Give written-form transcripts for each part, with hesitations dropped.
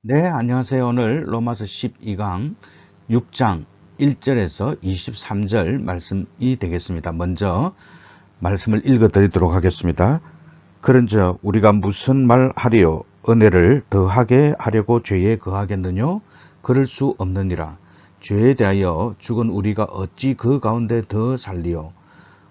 네, 안녕하세요. 오늘 로마서 12강 6장 1절에서 23절 말씀이 되겠습니다. 먼저 말씀을 읽어 드리도록 하겠습니다. 그런즉 우리가 무슨 말 하리요? 은혜를 더하게 하려고 죄에 거하겠느뇨? 그럴 수 없느니라. 죄에 대하여 죽은 우리가 어찌 그 가운데 더 살리요?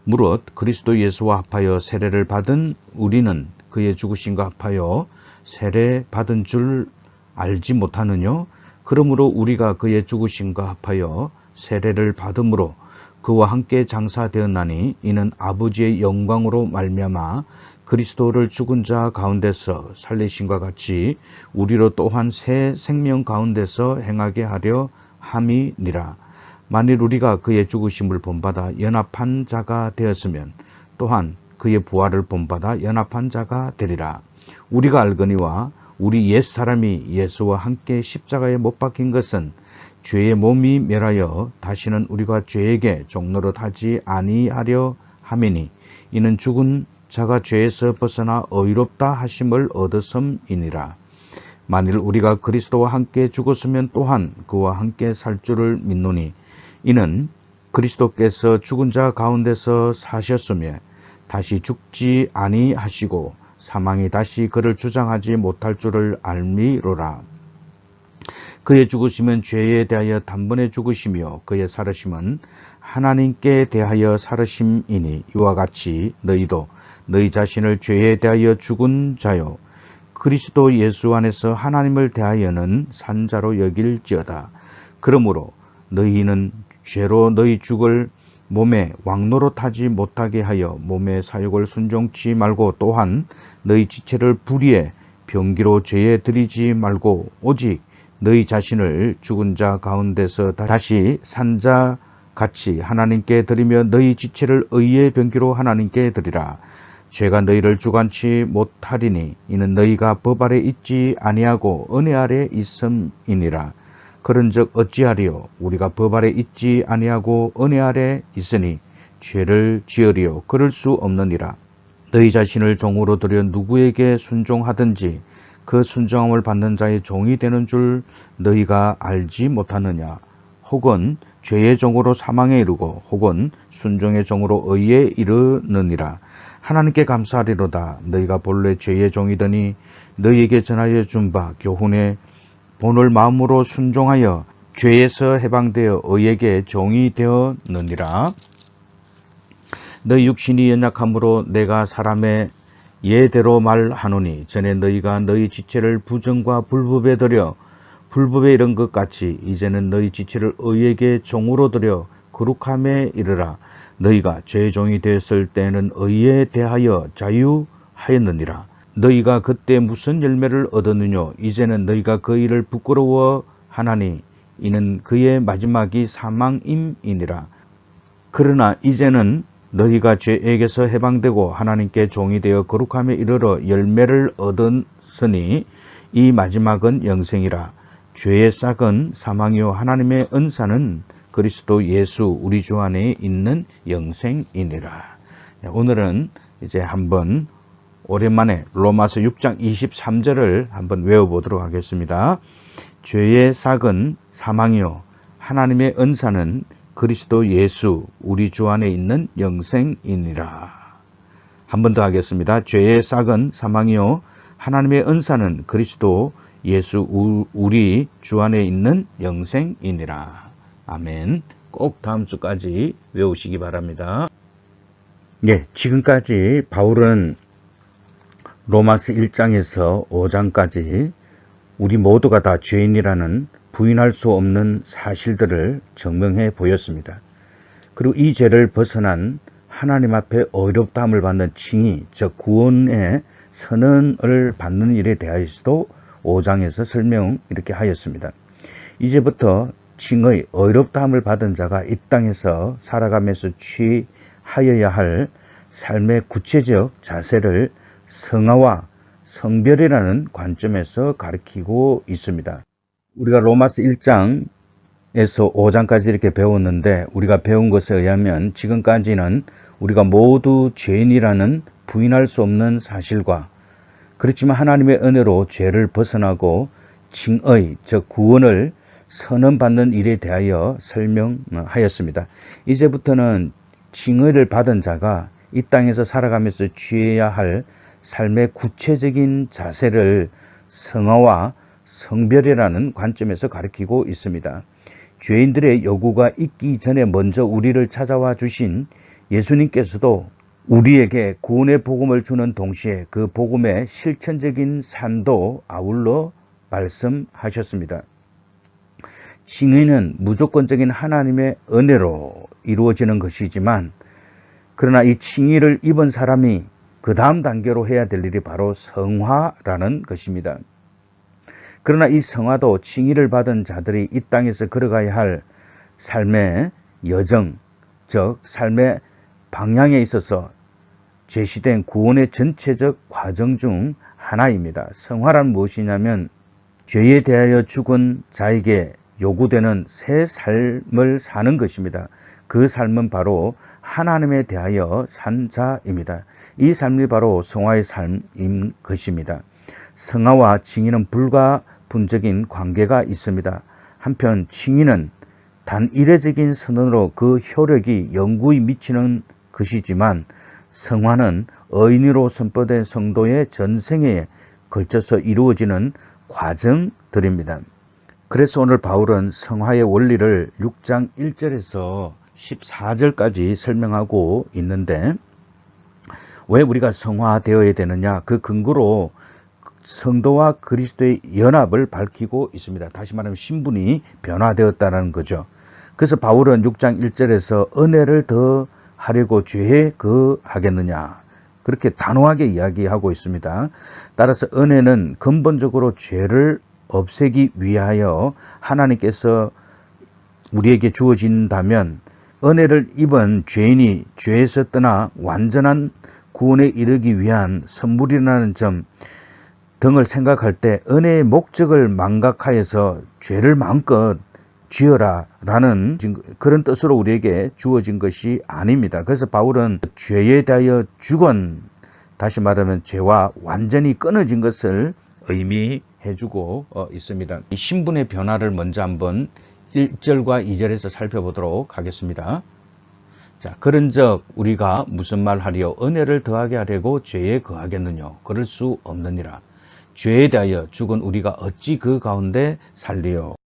무릇 그리스도 예수와 합하여 세례를 받은 우리는 그의 죽으심과 합하여 세례 받은 줄 알지 못하느뇨? 그러므로 우리가 그의 죽으심과 합하여 세례를 받음으로 그와 함께 장사되었나니 이는 아버지의 영광으로 말미암아 그리스도를 죽은 자 가운데서 살리심과 같이 우리로 또한 새 생명 가운데서 행하게 하려 함이니라. 만일 우리가 그의 죽으심을 본받아 연합한 자가 되었으면 또한 그의 부활을 본받아 연합한 자가 되리라. 우리가 알거니와 우리 옛사람이 예수와 함께 십자가에 못 박힌 것은 죄의 몸이 멸하여 다시는 우리가 죄에게 종노릇 하지 아니하려 함이니 이는 죽은 자가 죄에서 벗어나 의롭다 하심을 얻었음이니라. 만일 우리가 그리스도와 함께 죽었으면 또한 그와 함께 살 줄을 믿노니 이는 그리스도께서 죽은 자 가운데서 사셨으며 다시 죽지 아니하시고 사망이 다시 그를 주장하지 못할 줄을 알미로라. 그의 죽으심은 죄에 대하여 단번에 죽으시며 그의 살으심은 하나님께 대하여 살으심이니 이와 같이 너희도 너희 자신을 죄에 대하여 죽은 자요 그리스도 예수 안에서 하나님을 대하여는 산 자로 여길지어다. 그러므로 너희는 죄로 너희 죽을 몸에 왕노릇하지 못하게 하여 몸의 사욕을 순종치 말고 또한 너희 지체를 불의의 병기로 죄에 들이지 말고 오직 너희 자신을 죽은 자 가운데서 다시 산 자 같이 하나님께 드리며 너희 지체를 의의 병기로 하나님께 드리라. 죄가 너희를 주관치 못하리니 이는 너희가 법 아래 있지 아니하고 은혜 아래 있음이니라. 그런즉 어찌하리요? 우리가 법 아래 있지 아니하고 은혜 아래 있으니 죄를 지으리요? 그럴 수 없느니라. 너희 자신을 종으로 들여 누구에게 순종하든지 그 순종함을 받는 자의 종이 되는 줄 너희가 알지 못하느냐? 혹은 죄의 종으로 사망에 이르고 혹은 순종의 종으로 의에 이르느니라. 하나님께 감사하리로다. 너희가 본래 죄의 종이더니 너희에게 전하여 준 바 교훈의 본을 마음으로 순종하여 죄에서 해방되어 의에게 종이 되었느니라. 너희 육신이 연약함으로 내가 사람의 예대로 말하노니 전에 너희가 너희 지체를 부정과 불법에 들여 불법에 이른 것 같이 이제는 너희 지체를 의에게 종으로 들여 거룩함에 이르라. 너희가 죄의 종이 되었을 때는 의에 대하여 자유하였느니라. 너희가 그때 무슨 열매를 얻었느뇨? 이제는 너희가 그 일을 부끄러워하나니 이는 그의 마지막이 사망임이니라. 그러나 이제는 너희가 죄에게서 해방되고 하나님께 종이 되어 거룩함에 이르러 열매를 얻었으니 이 마지막은 영생이라. 죄의 싹은 사망이요 하나님의 은사는 그리스도 예수 우리 주 안에 있는 영생이니라. 오늘은 이제 한번 오랜만에 로마서 6장 23절을 한번 외워보도록 하겠습니다. 죄의 삭은 사망이요 하나님의 은사는 그리스도 예수 우리 주 안에 있는 영생이니라. 한 번 더 하겠습니다. 죄의 삭은 사망이요 하나님의 은사는 그리스도 예수 우리 주 안에 있는 영생이니라. 아멘. 꼭 다음 주까지 외우시기 바랍니다. 예, 지금까지 바울은 로마서 1장에서 5장까지 우리 모두가 다 죄인이라는 부인할 수 없는 사실들을 증명해 보였습니다. 그리고 이 죄를 벗어난 하나님 앞에 의롭다함을 받는 칭의, 즉 구원의 선언을 받는 일에 대하여서도 5장에서 설명 이렇게 하였습니다. 이제부터 칭의, 의롭다함을 받은 자가 이 땅에서 살아가면서 취하여야 할 삶의 구체적 자세를 성화와 성별이라는 관점에서 가르치고 있습니다. 우리가 로마서 1장에서 5장까지 이렇게 배웠는데 우리가 배운 것에 의하면 지금까지는 우리가 모두 죄인이라는 부인할 수 없는 사실과 그렇지만 하나님의 은혜로 죄를 벗어나고 칭의, 즉 구원을 선언받는 일에 대하여 설명하였습니다. 이제부터는 칭의를 받은 자가 이 땅에서 살아가면서 취해야 할 삶의 구체적인 자세를 성화와 성별이라는 관점에서 가리키고 있습니다. 죄인들의 요구가 있기 전에 먼저 우리를 찾아와 주신 예수님께서도 우리에게 구원의 복음을 주는 동시에 그 복음의 실천적인 삶도 아울러 말씀하셨습니다. 칭의는 무조건적인 하나님의 은혜로 이루어지는 것이지만 그러나 이 칭의를 입은 사람이 그 다음 단계로 해야 될 일이 바로 성화라는 것입니다. 그러나 이 성화도 칭의를 받은 자들이 이 땅에서 걸어가야 할 삶의 여정, 즉 삶의 방향에 있어서 제시된 구원의 전체적 과정 중 하나입니다. 성화란 무엇이냐면 죄에 대하여 죽은 자에게 요구되는 새 삶을 사는 것입니다. 그 삶은 바로 하나님에 대하여 산 자입니다. 이 삶이 바로 성화의 삶인 것입니다. 성화와 칭의는 불가분적인 관계가 있습니다. 한편 칭의는 단 이례적인 선언으로 그 효력이 영구히 미치는 것이지만 성화는 의인으로 선포된 성도의 전생에 걸쳐서 이루어지는 과정들입니다. 그래서 오늘 바울은 성화의 원리를 6장 1절에서 14절까지 설명하고 있는데 왜 우리가 성화되어야 되느냐, 그 근거로 성도와 그리스도의 연합을 밝히고 있습니다. 다시 말하면 신분이 변화되었다는 거죠. 그래서 바울은 6장 1절에서 은혜를 더 하려고 죄에 거하겠느냐, 그렇게 단호하게 이야기하고 있습니다. 따라서 은혜는 근본적으로 죄를 없애기 위하여 하나님께서 우리에게 주어진다면 은혜를 입은 죄인이 죄에서 떠나 완전한 구원에 이르기 위한 선물이라는 점 등을 생각할 때 은혜의 목적을 망각하여서 죄를 마음껏 지어라 라는 그런 뜻으로 우리에게 주어진 것이 아닙니다. 그래서 바울은 죄에 대하여 죽은, 다시 말하면 죄와 완전히 끊어진 것을 의미해주고 있습니다. 이 신분의 변화를 먼저 한번 1절과 2절에서 살펴보도록 하겠습니다. 자, 그런즉 우리가 무슨 말 하리요? 은혜를 더하게 하려고 죄에 거하겠느냐? 그럴 수 없느니라. 죄에 대하여 죽은 우리가 어찌 그 가운데 살리요?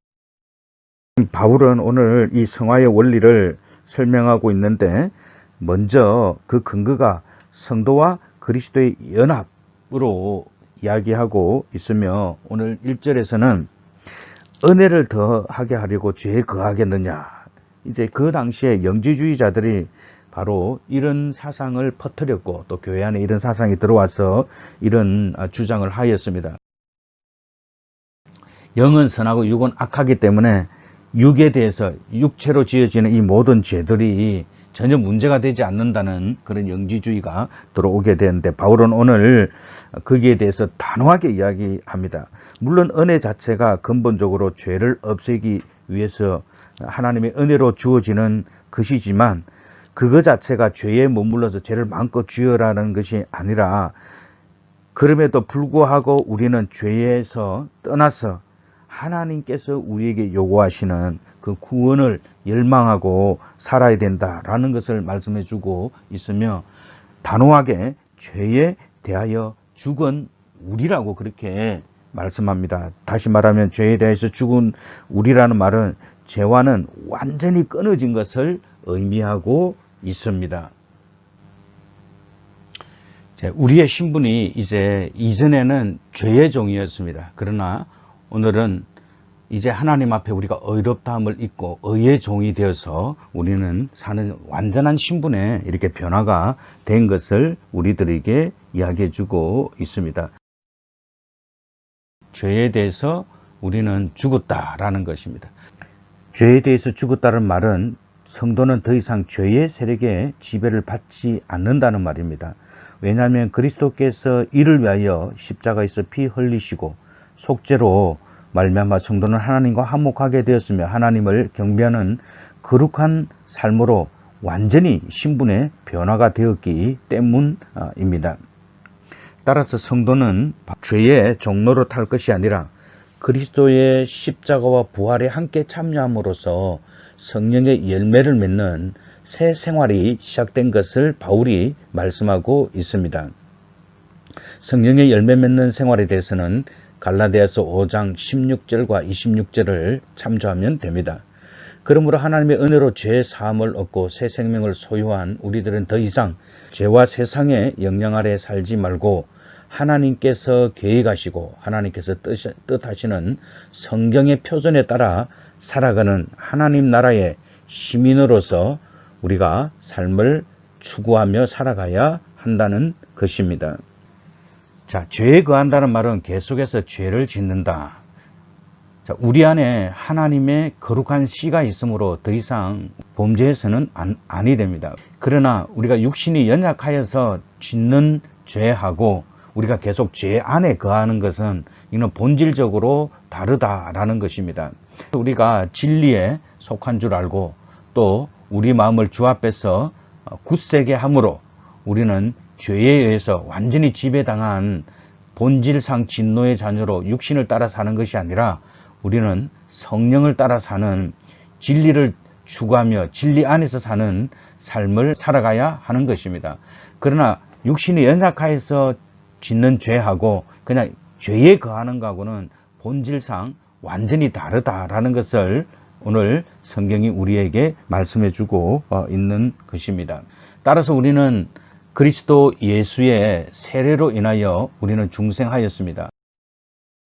바울은 오늘 이 성화의 원리를 설명하고 있는데 먼저 그 근거가 성도와 그리스도의 연합으로 이야기하고 있으며 오늘 1절에서는 은혜를 더하게 하려고 죄에 거하겠느냐. 이제 그 당시에 영지주의자들이 바로 이런 사상을 퍼뜨렸고 또 교회 안에 이런 사상이 들어와서 이런 주장을 하였습니다. 영은 선하고 육은 악하기 때문에 육에 대해서 육체로 지어지는 이 모든 죄들이 전혀 문제가 되지 않는다는 그런 영지주의가 들어오게 되는데 바울은 오늘 거기에 대해서 단호하게 이야기합니다. 물론 은혜 자체가 근본적으로 죄를 없애기 위해서 하나님의 은혜로 주어지는 것이지만 그거 자체가 죄에 머물러서 죄를 마음껏 지으라는 것이 아니라 그럼에도 불구하고 우리는 죄에서 떠나서 하나님께서 우리에게 요구하시는 그 구원을 열망하고 살아야 된다라는 것을 말씀해 주고 있으며 단호하게 죄에 대하여 죽은 우리라고 그렇게 말씀합니다. 다시 말하면 죄에 대해서 죽은 우리라는 말은 죄와는 완전히 끊어진 것을 의미하고 있습니다. 우리의 신분이 이제 이전에는 죄의 종이었습니다. 그러나 오늘은 이제 하나님 앞에 우리가 의롭다함을 입고 의의 종이 되어서 우리는 사는 완전한 신분에 이렇게 변화가 된 것을 우리들에게 이야기해 주고 있습니다. 죄에 대해서 우리는 죽었다라는 것입니다. 죄에 대해서 죽었다는 말은 성도는 더 이상 죄의 세력에 지배를 받지 않는다는 말입니다. 왜냐하면 그리스도께서 이를 위하여 십자가에서 피 흘리시고 속죄로 말미암아 성도는 하나님과 화목하게 되었으며 하나님을 경배하는 거룩한 삶으로 완전히 신분의 변화가 되었기 때문입니다. 따라서 성도는 죄의 종로로 탈 것이 아니라 그리스도의 십자가와 부활에 함께 참여함으로써 성령의 열매를 맺는 새 생활이 시작된 것을 바울이 말씀하고 있습니다. 성령의 열매 맺는 생활에 대해서는 갈라디아서 5장 16절과 26절을 참조하면 됩니다. 그러므로 하나님의 은혜로 죄 사함을 얻고 새 생명을 소유한 우리들은 더 이상 죄와 세상의 영향 아래 살지 말고 하나님께서 계획하시고 하나님께서 뜻하시는 성경의 표준에 따라 살아가는 하나님 나라의 시민으로서 우리가 삶을 추구하며 살아가야 한다는 것입니다. 자, 죄에 거한다는 말은 계속해서 죄를 짓는다. 자, 우리 안에 하나님의 거룩한 씨가 있으므로 더 이상 범죄에서는 아니 됩니다. 그러나 우리가 육신이 연약하여서 짓는 죄하고 우리가 계속 죄 안에 거하는 것은 이는 본질적으로 다르다라는 것입니다. 우리가 진리에 속한 줄 알고 또 우리 마음을 주 앞에서 굳세게 함으로 우리는 죄에 의해서 완전히 지배당한 본질상 진노의 자녀로 육신을 따라 사는 것이 아니라 우리는 성령을 따라 사는 진리를 추구하며 진리 안에서 사는 삶을 살아가야 하는 것입니다. 그러나 육신이 연약하여서 짓는 죄하고 그냥 죄에 거하는 것하고는 본질상 완전히 다르다라는 것을 오늘 성경이 우리에게 말씀해 주고 있는 것입니다. 따라서 우리는 그리스도 예수의 세례로 인하여 우리는 중생하였습니다.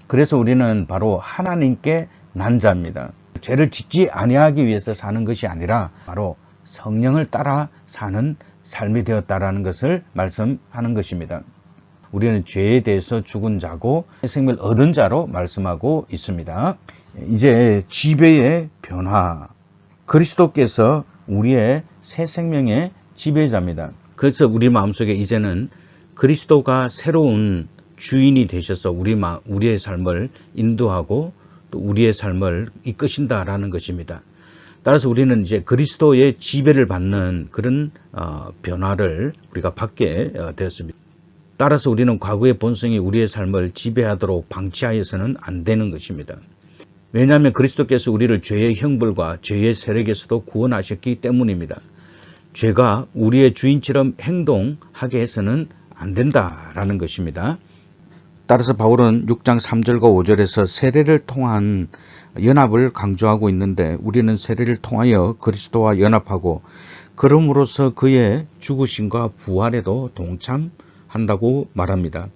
그래서 우리는 바로 하나님께 난 자입니다. 죄를 짓지 아니하기 위해서 사는 것이 아니라 바로 성령을 따라 사는 삶이 되었다라는 것을 말씀하는 것입니다. 우리는 죄에 대해서 죽은 자고 생명을 얻은 자로 말씀하고 있습니다. 이제 지배의 변화. 그리스도께서 우리의 새 생명의 지배자입니다. 그래서 우리 마음속에 이제는 그리스도가 새로운 주인이 되셔서 우리의 삶을 인도하고 또 우리의 삶을 이끄신다라는 것입니다. 따라서 우리는 이제 그리스도의 지배를 받는 그런 변화를 우리가 받게 되었습니다. 따라서 우리는 과거의 본성이 우리의 삶을 지배하도록 방치하여서는 안 되는 것입니다. 왜냐하면 그리스도께서 우리를 죄의 형벌과 죄의 세력에서도 구원하셨기 때문입니다. 죄가 우리의 주인처럼 행동하게 해서는 안 된다라는 것입니다. 따라서 바울은 6장 3절과 5절에서 세례를 통한 연합을 강조하고 있는데 우리는 세례를 통하여 그리스도와 연합하고 그럼으로써 그의 죽으심과 부활에도 동참한다고 말합니다.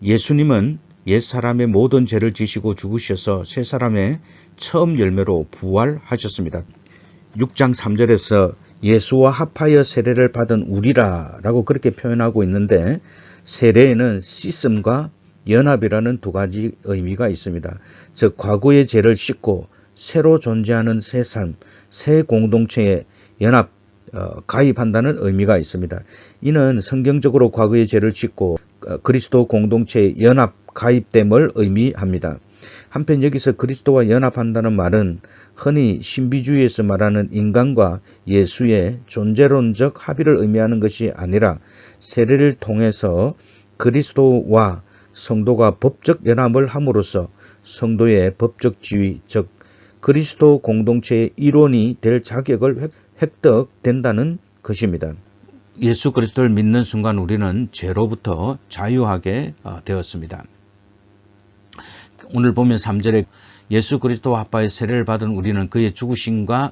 예수님은 옛사람의 모든 죄를 지시고 죽으셔서 새사람의 처음 열매로 부활하셨습니다. 6장 3절에서 예수와 합하여 세례를 받은 우리라라고 그렇게 표현하고 있는데 세례에는 씻음과 연합이라는 두 가지 의미가 있습니다. 즉 과거의 죄를 씻고 새로 존재하는 새 삶, 새 공동체에 연합, 가입한다는 의미가 있습니다. 이는 성경적으로 과거의 죄를 씻고 그리스도 공동체에 연합, 가입됨을 의미합니다. 한편 여기서 그리스도와 연합한다는 말은 흔히 신비주의에서 말하는 인간과 예수의 존재론적 합의를 의미하는 것이 아니라 세례를 통해서 그리스도와 성도가 법적 연합을 함으로써 성도의 법적 지위, 즉 그리스도 공동체의 일원이 될 자격을 획득된다는 것입니다. 예수 그리스도를 믿는 순간 우리는 죄로부터 자유하게 되었습니다. 오늘 보면 3절에 예수 그리스도와 합하여 세례를 받은 우리는 그의 죽으심과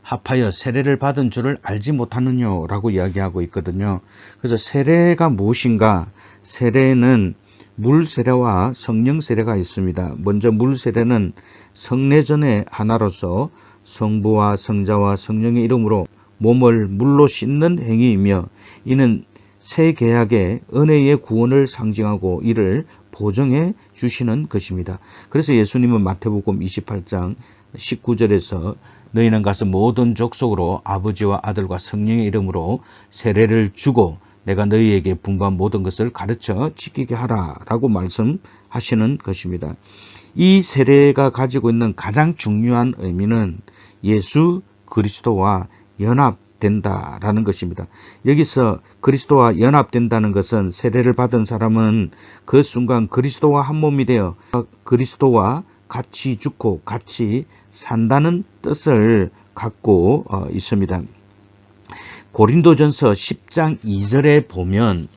합하여 세례를 받은 줄을 알지 못하느냐라고 이야기하고 있거든요. 그래서 세례가 무엇인가? 세례는 물 세례와 성령 세례가 있습니다. 먼저 물 세례는 성례전의 하나로서 성부와 성자와 성령의 이름으로 몸을 물로 씻는 행위이며 이는 새 계약의 은혜의 구원을 상징하고 이를 보정해 주시는 것입니다. 그래서 예수님은 마태복음 28장 19절에서 너희는 가서 모든 족속으로 아버지와 아들과 성령의 이름으로 세례를 주고 내가 너희에게 분부한 모든 것을 가르쳐 지키게 하라 라고 말씀하시는 것입니다. 이 세례가 가지고 있는 가장 중요한 의미는 예수 그리스도와 연합 연합된다라는 것입니다. 여기서 그리스도와 연합된다는 것은 세례를 받은 사람은 그 순간 그리스도와 한 몸이 되어 그리스도와 같이 죽고 같이 산다는 뜻을 갖고 있습니다. 고린도전서 10장 2절에 보면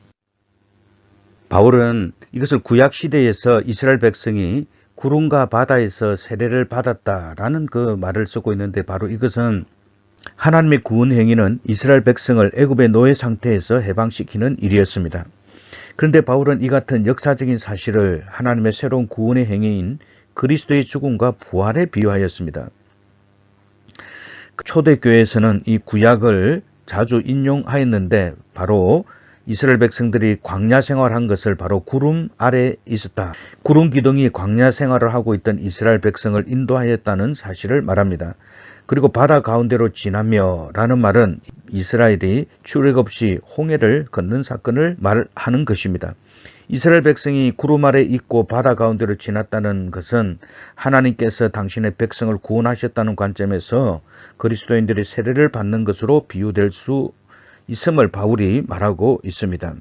바울은 이것을 구약시대에서 이스라엘 백성이 구름과 바다에서 세례를 받았다라는 그 말을 쓰고 있는데, 바로 이것은 하나님의 구원 행위는 이스라엘 백성을 애굽의 노예 상태에서 해방시키는 일이었습니다. 그런데 바울은 이 같은 역사적인 사실을 하나님의 새로운 구원의 행위인 그리스도의 죽음과 부활에 비유하였습니다. 초대교회에서는 이 구약을 자주 인용하였는데, 바로 이스라엘 백성들이 광야 생활한 것을 바로 구름 아래 있었다. 구름 기둥이 광야 생활을 하고 있던 이스라엘 백성을 인도하였다는 사실을 말합니다. 그리고 바다 가운데로 지나며 라는 말은 이스라엘이 출애굽 없이 홍해를 걷는 사건을 말하는 것입니다. 이스라엘 백성이 구름 아래 있고 바다 가운데로 지났다는 것은 하나님께서 당신의 백성을 구원하셨다는 관점에서 그리스도인들이 세례를 받는 것으로 비유될 수 있음을 바울이 말하고 있습니다.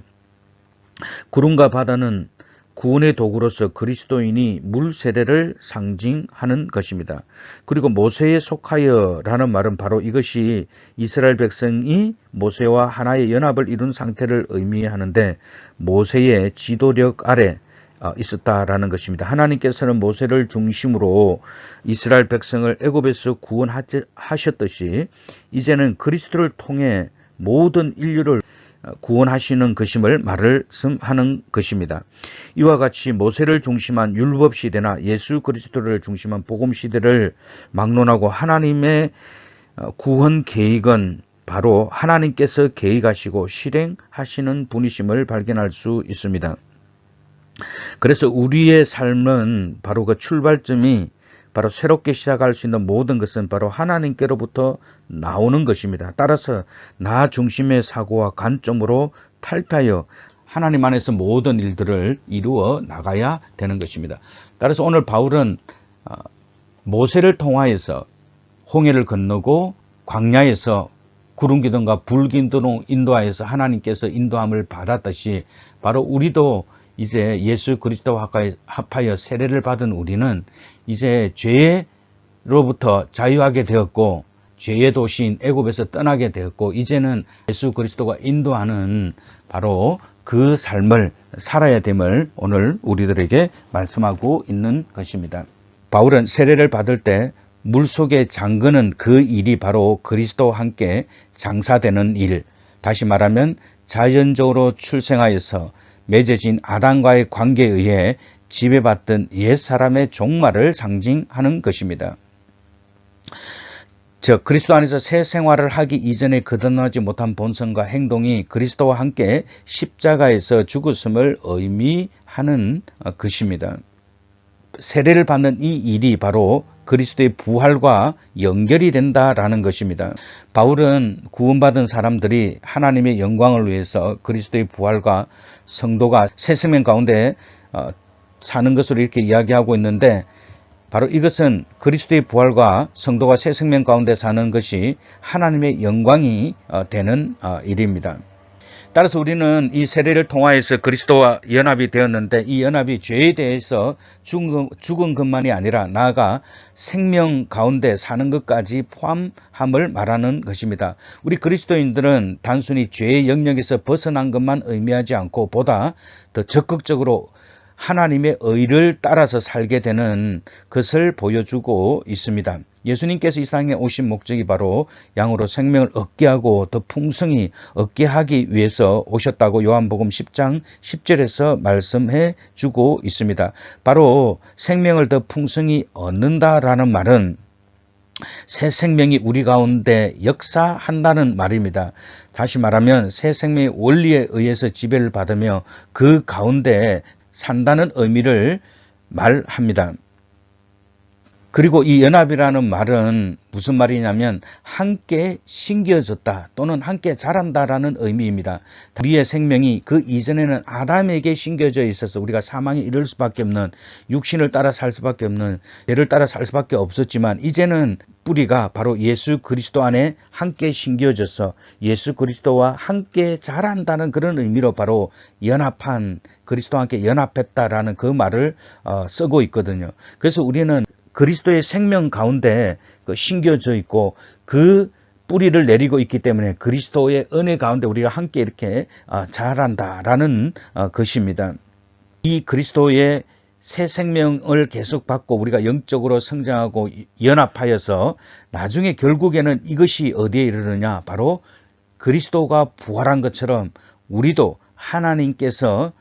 구름과 바다는 구원의 도구로서 그리스도인이 물 세례를 상징하는 것입니다. 그리고 모세에 속하여 라는 말은 바로 이것이 이스라엘 백성이 모세와 하나의 연합을 이룬 상태를 의미하는데, 모세의 지도력 아래 있었다라는 것입니다. 하나님께서는 모세를 중심으로 이스라엘 백성을 애굽에서 구원하셨듯이 이제는 그리스도를 통해 모든 인류를 구원하시는 것임을 말씀하는 것입니다. 이와 같이 모세를 중심한 율법 시대나 예수 그리스도를 중심한 복음 시대를 막론하고 하나님의 구원 계획은 바로 하나님께서 계획하시고 실행하시는 분이심을 발견할 수 있습니다. 그래서 우리의 삶은 바로 그 출발점이 바로 새롭게 시작할 수 있는 모든 것은 바로 하나님께로부터 나오는 것입니다. 따라서 나 중심의 사고와 관점으로 탈피하여 하나님 안에서 모든 일들을 이루어 나가야 되는 것입니다. 따라서 오늘 바울은 모세를 통하여서 홍해를 건너고 광야에서 구름 기둥과 불 기둥으로 인도하여서 하나님께서 인도함을 받았듯이, 바로 우리도 이제 예수 그리스도와 합하여 세례를 받은 우리는 이제 죄로부터 자유하게 되었고, 죄의 도시인 애굽에서 떠나게 되었고, 이제는 예수 그리스도가 인도하는 바로 그 삶을 살아야 됨을 오늘 우리들에게 말씀하고 있는 것입니다. 바울은 세례를 받을 때 물속에 잠그는 그 일이 바로 그리스도와 함께 장사되는 일, 다시 말하면 자연적으로 출생하여서 맺어진 아담과의 관계에 의해 지배받던 옛사람의 종말을 상징하는 것입니다. 즉 그리스도 안에서 새 생활을 하기 이전에 거듭나지 못한 본성과 행동이 그리스도와 함께 십자가에서 죽었음을 의미하는 것입니다. 세례를 받는 이 일이 바로 그리스도의 부활과 연결이 된다라는 것입니다. 바울은 구원받은 사람들이 하나님의 영광을 위해서 그리스도의 부활과 성도가 새 생명 가운데 사는 것으로 이렇게 이야기하고 있는데, 바로 이것은 그리스도의 부활과 성도가 새 생명 가운데 사는 것이 하나님의 영광이 되는 일입니다. 따라서 우리는 이 세례를 통하여서 그리스도와 연합이 되었는데, 이 연합이 죄에 대해서 죽은 것만이 아니라 나아가 생명 가운데 사는 것까지 포함함을 말하는 것입니다. 우리 그리스도인들은 단순히 죄의 영역에서 벗어난 것만 의미하지 않고 보다 더 적극적으로 하나님의 의를 따라서 살게 되는 것을 보여주고 있습니다. 예수님께서 이 세상에 오신 목적이 바로 양으로 생명을 얻게 하고 더 풍성히 얻게 하기 위해서 오셨다고 요한복음 10장 10절에서 말씀해 주고 있습니다. 바로 생명을 더 풍성히 얻는다라는 말은 새 생명이 우리 가운데 역사한다는 말입니다. 다시 말하면 새 생명의 원리에 의해서 지배를 받으며 그 가운데 산다는 의미를 말합니다. 그리고 이 연합이라는 말은 무슨 말이냐면 함께 심겨졌다 또는 함께 자란다라는 의미입니다. 우리의 생명이 그 이전에는 아담에게 심겨져 있어서 우리가 사망에 이를 수밖에 없는, 육신을 따라 살 수밖에 없는, 죄를 따라 살 수밖에 없었지만 이제는 뿌리가 바로 예수 그리스도 안에 함께 심겨져서 예수 그리스도와 함께 자란다는 그런 의미로 바로 연합한, 그리스도와 함께 연합했다라는 그 말을 쓰고 있거든요. 그래서 우리는 그리스도의 생명 가운데 심겨져 있고 그 뿌리를 내리고 있기 때문에 그리스도의 은혜 가운데 우리가 함께 이렇게 자란다라는 것입니다. 이 그리스도의 새 생명을 계속 받고 우리가 영적으로 성장하고 연합하여서 나중에 결국에는 이것이 어디에 이르느냐, 바로 그리스도가 부활한 것처럼 우리도 하나님께서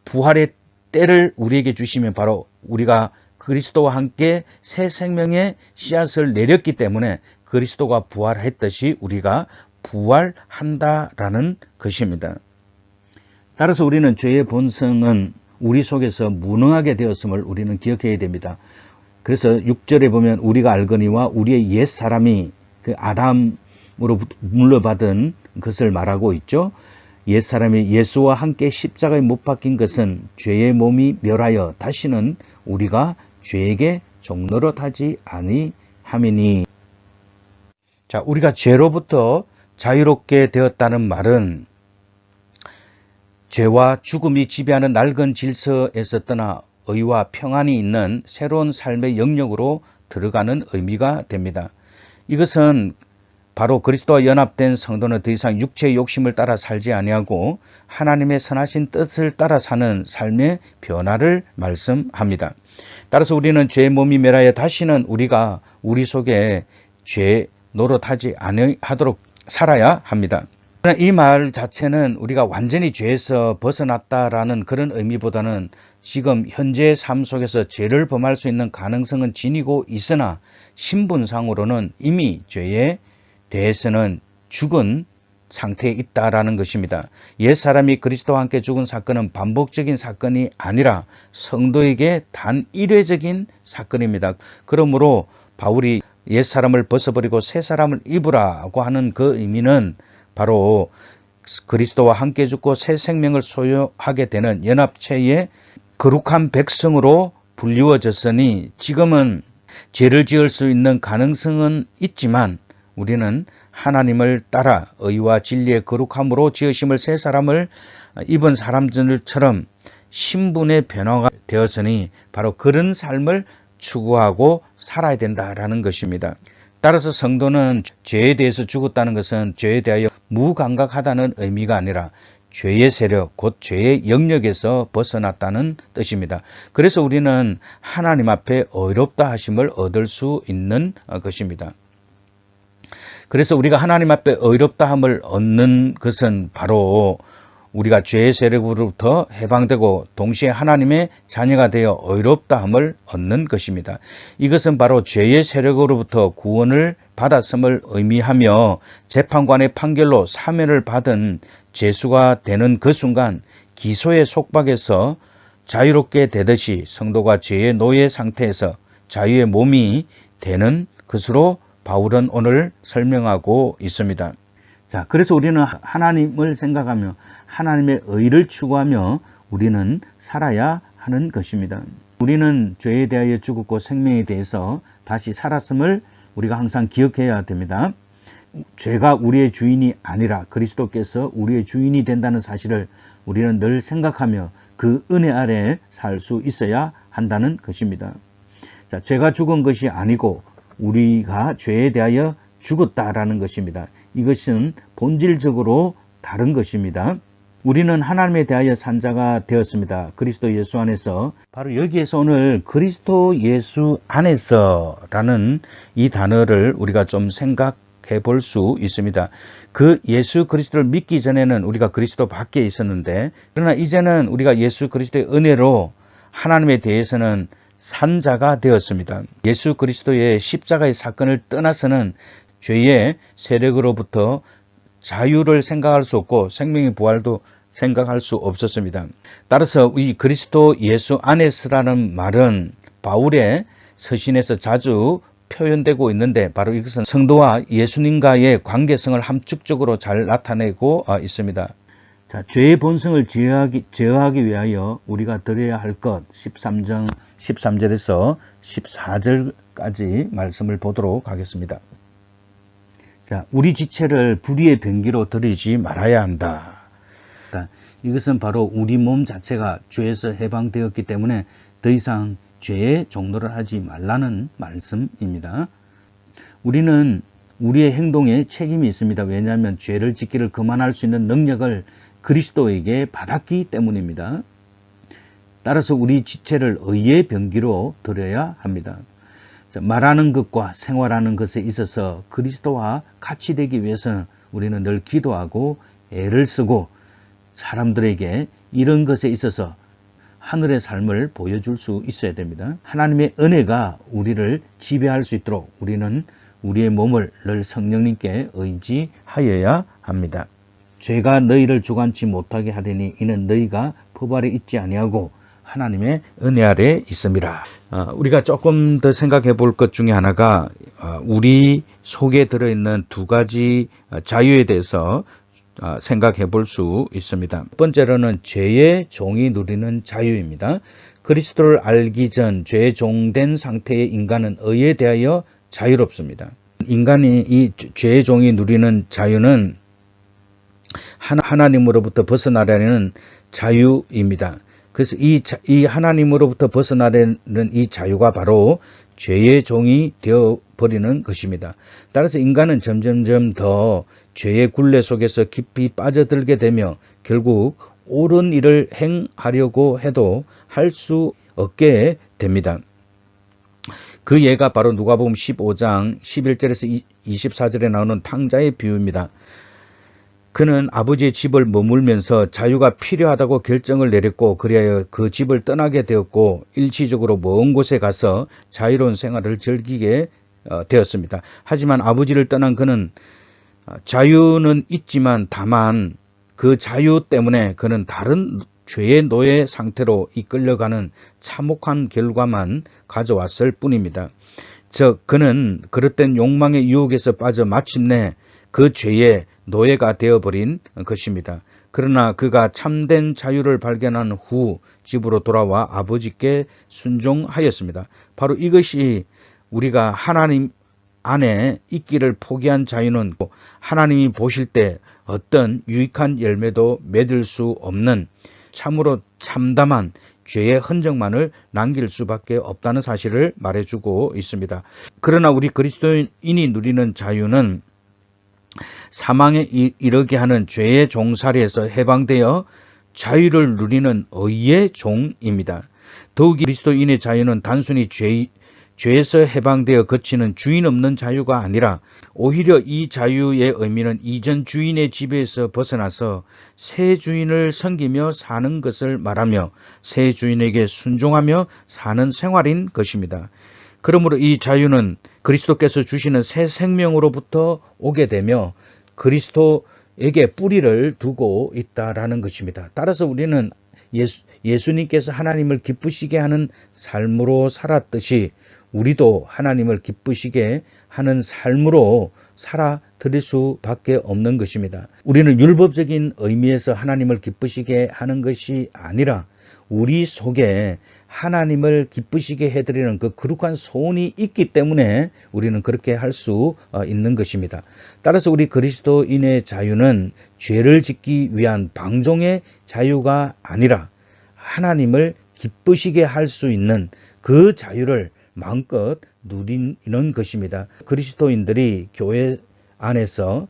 부활의 때를 우리에게 주시면 바로 우리가 그리스도와 함께 새 생명의 씨앗을 내렸기 때문에 그리스도가 부활했듯이 우리가 부활한다라는 것입니다. 따라서 우리는 죄의 본성은 우리 속에서 무능하게 되었음을 우리는 기억해야 됩니다. 그래서 6절에 보면 우리가 알거니와 우리의 옛사람이 그 아담으로 물려받은 것을 말하고 있죠. 옛사람이 예수와 함께 십자가에 못 박힌 것은 죄의 몸이 멸하여 다시는 우리가 죄에게 종노릇하지 아니함이니. 자, 우리가 죄로부터 자유롭게 되었다는 말은 죄와 죽음이 지배하는 낡은 질서에서 떠나 의와 평안이 있는 새로운 삶의 영역으로 들어가는 의미가 됩니다. 이것은 바로 그리스도와 연합된 성도는 더 이상 육체의 욕심을 따라 살지 아니하고 하나님의 선하신 뜻을 따라 사는 삶의 변화를 말씀합니다. 따라서 우리는 죄의 몸이 멸하여 다시는 우리가 우리 속에 죄 노릇하지 아니하도록 살아야 합니다. 그러나 이 말 자체는 우리가 완전히 죄에서 벗어났다라는 그런 의미보다는 지금 현재의 삶 속에서 죄를 범할 수 있는 가능성은 지니고 있으나 신분상으로는 이미 죄에 대해서는 죽은 상태에 있다라는 것입니다. 옛사람이 그리스도와 함께 죽은 사건은 반복적인 사건이 아니라 성도에게 단 일회적인 사건입니다. 그러므로 바울이 옛사람을 벗어버리고 새사람을 입으라고 하는 그 의미는 바로 그리스도와 함께 죽고 새 생명을 소유하게 되는 연합체의 거룩한 백성으로 불리워졌으니 지금은 죄를 지을 수 있는 가능성은 있지만 우리는 하나님을 따라 의와 진리의 거룩함으로 지으심을 새 사람을 입은 사람들처럼 신분의 변화가 되었으니 바로 그런 삶을 추구하고 살아야 된다라는 것입니다. 따라서 성도는 죄에 대해서 죽었다는 것은 죄에 대하여 무감각하다는 의미가 아니라 죄의 세력, 곧 죄의 영역에서 벗어났다는 뜻입니다. 그래서 우리는 하나님 앞에 의롭다 하심을 얻을 수 있는 것입니다. 그래서 우리가 하나님 앞에 의롭다함을 얻는 것은 바로 우리가 죄의 세력으로부터 해방되고 동시에 하나님의 자녀가 되어 의롭다함을 얻는 것입니다. 이것은 바로 죄의 세력으로부터 구원을 받았음을 의미하며 재판관의 판결로 사면을 받은 죄수가 되는 그 순간 기소의 속박에서 자유롭게 되듯이 성도가 죄의 노예 상태에서 자유의 몸이 되는 것으로 바울은 오늘 설명하고 있습니다. 자, 그래서 우리는 하나님을 생각하며 하나님의 의를 추구하며 우리는 살아야 하는 것입니다. 우리는 죄에 대하여 죽었고 생명에 대해서 다시 살았음을 우리가 항상 기억해야 됩니다. 죄가 우리의 주인이 아니라 그리스도께서 우리의 주인이 된다는 사실을 우리는 늘 생각하며 그 은혜 아래 살 수 있어야 한다는 것입니다. 자, 죄가 죽은 것이 아니고 우리가 죄에 대하여 죽었다라는 것입니다. 이것은 본질적으로 다른 것입니다. 우리는 하나님에 대하여 산 자가 되었습니다. 그리스도 예수 안에서. 바로 여기에서 오늘 그리스도 예수 안에서라는 이 단어를 우리가 좀 생각해 볼 수 있습니다. 그 예수 그리스도를 믿기 전에는 우리가 그리스도 밖에 있었는데 그러나 이제는 우리가 예수 그리스도의 은혜로 하나님에 대해서는 산 자가 되었습니다. 예수 그리스도의 십자가의 사건을 떠나서는 죄의 세력으로부터 자유를 생각할 수 없고 생명의 부활도 생각할 수 없었습니다. 따라서 이 그리스도 예수 안에서라는 말은 바울의 서신에서 자주 표현되고 있는데 바로 이것은 성도와 예수님과의 관계성을 함축적으로 잘 나타내고 있습니다. 자, 죄의 본성을 제어하기 위하여 우리가 드려야 할 것 13절에서 14절까지 말씀을 보도록 하겠습니다. 자, 우리 지체를 불의의 병기로 드리지 말아야 한다. 이것은 바로 우리 몸 자체가 죄에서 해방되었기 때문에 더 이상 죄의 종노를 하지 말라는 말씀입니다. 우리는 우리의 행동에 책임이 있습니다. 왜냐하면 죄를 짓기를 그만할 수 있는 능력을 그리스도에게 받았기 때문입니다. 따라서 우리 지체를 의의 병기로 드려야 합니다. 말하는 것과 생활하는 것에 있어서 그리스도와 같이 되기 위해서는 우리는 늘 기도하고 애를 쓰고 사람들에게 이런 것에 있어서 하늘의 삶을 보여줄 수 있어야 됩니다. 하나님의 은혜가 우리를 지배할 수 있도록 우리는 우리의 몸을 늘 성령님께 의지하여야 합니다. 죄가 너희를 주관치 못하게 하리니 이는 너희가 법 아래 있지 아니하고 하나님의 은혜 아래 있습니다. 우리가 조금 더 생각해 볼 것 중에 하나가 우리 속에 들어있는 두 가지 자유에 대해서 생각해 볼 수 있습니다. 첫 번째로는 죄의 종이 누리는 자유입니다. 그리스도를 알기 전 죄의 종된 상태의 인간은 의에 대하여 자유롭습니다. 인간이 이 죄의 종이 누리는 자유는 하나님으로부터 벗어나려는 자유입니다. 그래서 이 하나님으로부터 벗어나려는 이 자유가 바로 죄의 종이 되어버리는 것입니다. 따라서 인간은 점점점 더 죄의 굴레 속에서 깊이 빠져들게 되며 결국 옳은 일을 행하려고 해도 할 수 없게 됩니다. 그 예가 바로 누가복음 15장 11절에서 24절에 나오는 탕자의 비유입니다. 그는 아버지의 집을 머물면서 자유가 필요하다고 결정을 내렸고 그리하여 그 집을 떠나게 되었고 일시적으로 먼 곳에 가서 자유로운 생활을 즐기게 되었습니다. 하지만 아버지를 떠난 그는 자유는 있지만 다만 그 자유 때문에 그는 다른 죄의 노예 상태로 이끌려가는 참혹한 결과만 가져왔을 뿐입니다. 즉 그는 그릇된 욕망의 유혹에서 빠져 마침내 그 죄의 노예가 되어버린 것입니다. 그러나 그가 참된 자유를 발견한 후 집으로 돌아와 아버지께 순종하였습니다. 바로 이것이 우리가 하나님 안에 있기를 포기한 자유는 하나님이 보실 때 어떤 유익한 열매도 맺을 수 없는 참으로 참담한 죄의 흔적만을 남길 수밖에 없다는 사실을 말해주고 있습니다. 그러나 우리 그리스도인이 누리는 자유는 사망에 이르게 하는 죄의 종살이에서 해방되어 자유를 누리는 의의 종입니다. 더욱이 그리스도인의 자유는 단순히 죄에서 해방되어 거치는 주인 없는 자유가 아니라 오히려 이 자유의 의미는 이전 주인의 지배에서 벗어나서 새 주인을 섬기며 사는 것을 말하며 새 주인에게 순종하며 사는 생활인 것입니다. 그러므로 이 자유는 그리스도께서 주시는 새 생명으로부터 오게 되며 그리스도에게 뿌리를 두고 있다라는 것입니다. 따라서 우리는 예수님께서 하나님을 기쁘시게 하는 삶으로 살았듯이 우리도 하나님을 기쁘시게 하는 삶으로 살아드릴 수밖에 없는 것입니다. 우리는 율법적인 의미에서 하나님을 기쁘시게 하는 것이 아니라 우리 속에 하나님을 기쁘시게 해드리는 그 거룩한 소원이 있기 때문에 우리는 그렇게 할 수 있는 것입니다. 따라서 우리 그리스도인의 자유는 죄를 짓기 위한 방종의 자유가 아니라 하나님을 기쁘시게 할 수 있는 그 자유를 마음껏 누리는 것입니다. 그리스도인들이 교회 안에서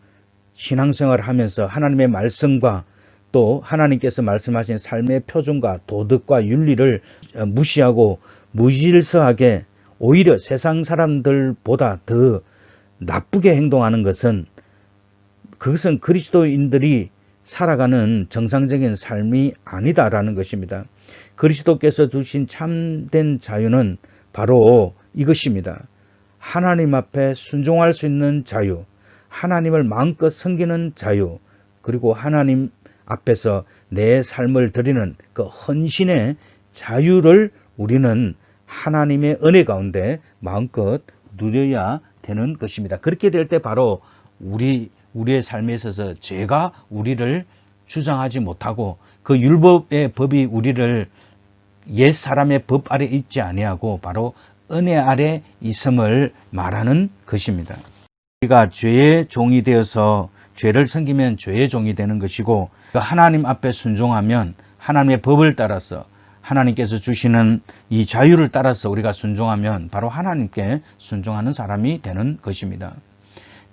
신앙생활을 하면서 하나님의 말씀과 또 하나님께서 말씀하신 삶의 표준과 도덕과 윤리를 무시하고 무질서하게 오히려 세상 사람들보다 더 나쁘게 행동하는 것은 그것은 그리스도인들이 살아가는 정상적인 삶이 아니다라는 것입니다. 그리스도께서 주신 참된 자유는 바로 이것입니다. 하나님 앞에 순종할 수 있는 자유, 하나님을 마음껏 섬기는 자유, 그리고 하나님 앞에서 내 삶을 드리는 그 헌신의 자유를 우리는 하나님의 은혜 가운데 마음껏 누려야 되는 것입니다. 그렇게 될 때 바로 우리의 삶에 있어서 죄가 우리를 주장하지 못하고 그 율법의 법이 우리를 옛 사람의 법 아래 있지 아니하고 바로 은혜 아래 있음을 말하는 것입니다. 우리가 죄의 종이 되어서 죄를 섬기면 죄의 종이 되는 것이고 하나님 앞에 순종하면 하나님의 법을 따라서 하나님께서 주시는 이 자유를 따라서 우리가 순종하면 바로 하나님께 순종하는 사람이 되는 것입니다.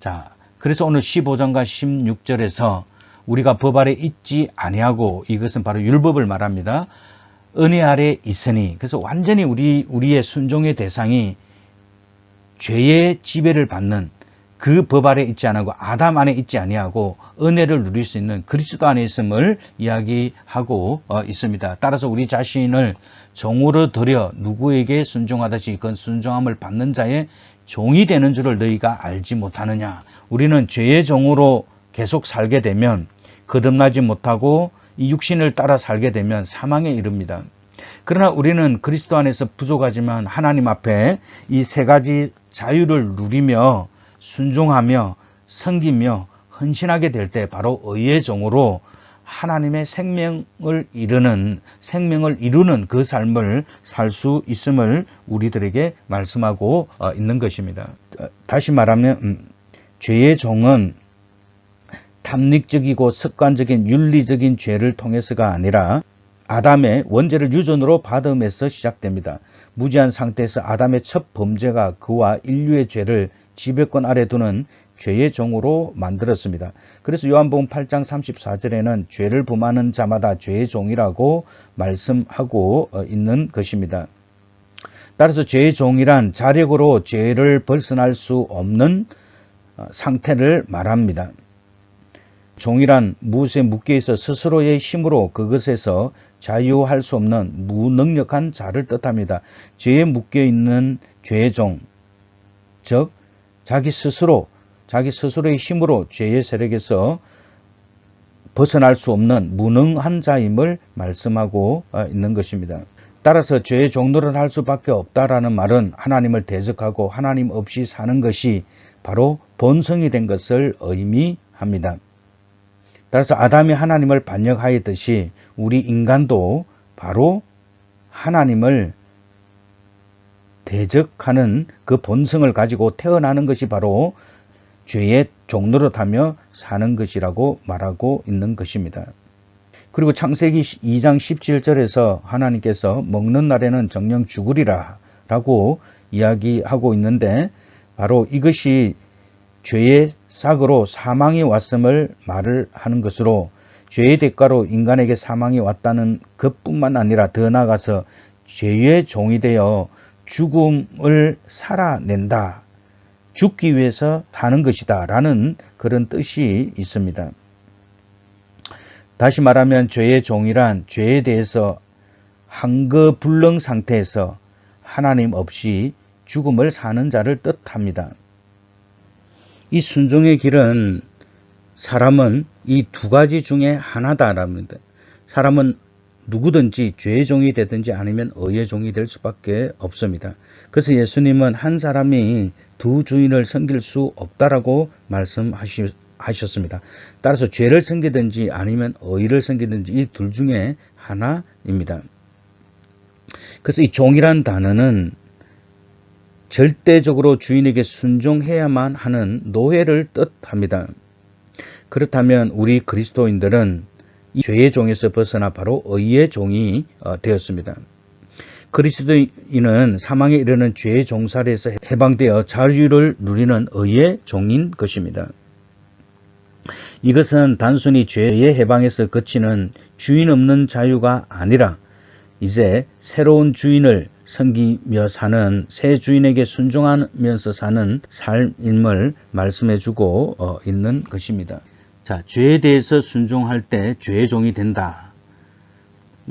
자, 그래서 오늘 15절과 16절에서 우리가 법 아래 있지 아니하고 이것은 바로 율법을 말합니다. 은혜 아래 있으니 그래서 완전히 우리의 순종의 대상이 죄의 지배를 받는 그 법 아래 있지 않고 아담 안에 있지 아니하고 은혜를 누릴 수 있는 그리스도 안에 있음을 이야기하고 있습니다. 따라서 우리 자신을 종으로 들여 누구에게 순종하듯이 그건 순종함을 받는 자의 종이 되는 줄을 너희가 알지 못하느냐. 우리는 죄의 종으로 계속 살게 되면 거듭나지 못하고 이 육신을 따라 살게 되면 사망에 이릅니다. 그러나 우리는 그리스도 안에서 부족하지만 하나님 앞에 이 세 가지 자유를 누리며 순종하며 섬기며 헌신하게 될 때 바로 의의 종으로 하나님의 생명을 이루는 그 삶을 살 수 있음을 우리들에게 말씀하고 있는 것입니다. 다시 말하면 죄의 종은 탐닉적이고 습관적인 윤리적인 죄를 통해서가 아니라 아담의 원죄를 유전으로 받음에서 시작됩니다. 무지한 상태에서 아담의 첫 범죄가 그와 인류의 죄를 지배권 아래 두는 죄의 종으로 만들었습니다. 그래서 요한복음 8장 34절에는 죄를 범하는 자마다 죄의 종이라고 말씀하고 있는 것입니다. 따라서 죄의 종이란 자력으로 죄를 벗어날 수 없는 상태를 말합니다. 종이란 무엇에 묶여 있어 스스로의 힘으로 그것에서 자유할 수 없는 무능력한 자를 뜻합니다. 죄에 묶여 있는 죄의 종, 즉 자기 스스로의 힘으로 죄의 세력에서 벗어날 수 없는 무능한 자임을 말씀하고 있는 것입니다. 따라서 죄의 종노릇 할 수밖에 없다라는 말은 하나님을 대적하고 하나님 없이 사는 것이 바로 본성이 된 것을 의미합니다. 따라서 아담이 하나님을 반역하였듯이 우리 인간도 바로 하나님을 대적하는 그 본성을 가지고 태어나는 것이 바로 죄의 종노릇하며 사는 것이라고 말하고 있는 것입니다. 그리고 창세기 2장 17절에서 하나님께서 먹는 날에는 정녕 죽으리라 라고 이야기하고 있는데 바로 이것이 죄의 싹으로 사망이 왔음을 말을 하는 것으로 죄의 대가로 인간에게 사망이 왔다는 것뿐만 아니라 더 나아가서 죄의 종이 되어 죽음을 살아낸다. 죽기 위해서 사는 것이다 라는 그런 뜻이 있습니다. 다시 말하면 죄의 종이란 죄에 대해서 한거불능 상태에서 하나님 없이 죽음을 사는 자를 뜻합니다. 이 순종의 길은 사람은 이 두 가지 중에 하나다랍니다. 사람은 누구든지 죄의 종이 되든지 아니면 의의 종이 될 수밖에 없습니다. 그래서 예수님은 한 사람이 두 주인을 섬길 수 없다라고 말씀하셨습니다. 따라서 죄를 섬기든지 아니면 의를 섬기든지 이 둘 중에 하나입니다. 그래서 이 종이란 단어는 절대적으로 주인에게 순종해야만 하는 노예를 뜻합니다. 그렇다면 우리 그리스도인들은 이 죄의 종에서 벗어나 바로 의의 종이 되었습니다. 그리스도인은 사망에 이르는 죄의 종살이에서 해방되어 자유를 누리는 의의 종인 것입니다. 이것은 단순히 죄의 해방에서 그치는 주인 없는 자유가 아니라 이제 새로운 주인을 섬기며 사는 새 주인에게 순종하면서 사는 삶임을 말씀해주고 있는 것입니다. 자, 죄에 대해서 순종할 때 죄의 종이 된다.